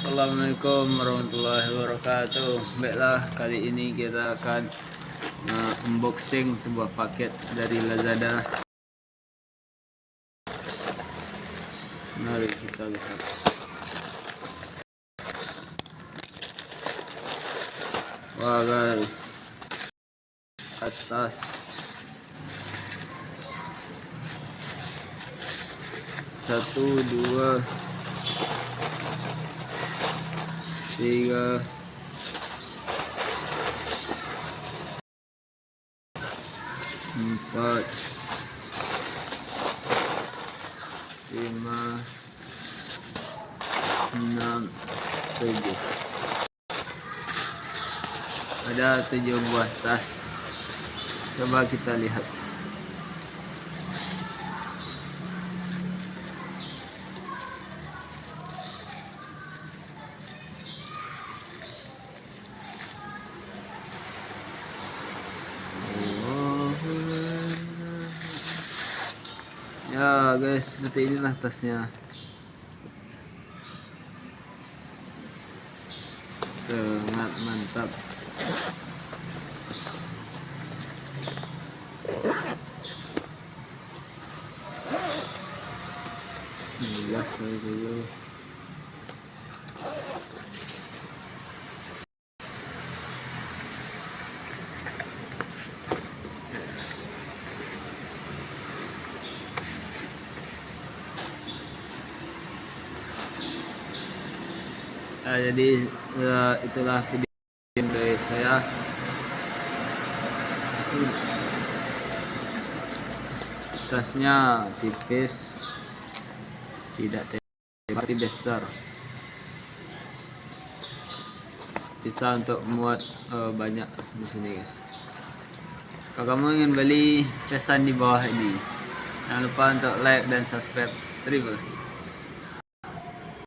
Assalamualaikum warahmatullahi wabarakatuh. Baiklah, kali ini kita akan unboxing sebuah paket dari Lazada. Mari kita lihat. Wah guys, atas satu, dua, tiga, empat, lima, enam, tujuh. Ada 7 buah tas. Coba kita lihat. Ya guys, seperti inilah tasnya. Sangat mantap. Jelas sekali dulu. Jadi itulah video dari saya. Tasnya tipis, tidak tapi besar, bisa untuk muat banyak di sini guys. Kalau kamu ingin beli, pesan di bawah ini. Jangan lupa untuk like dan subscribe. Terima kasih.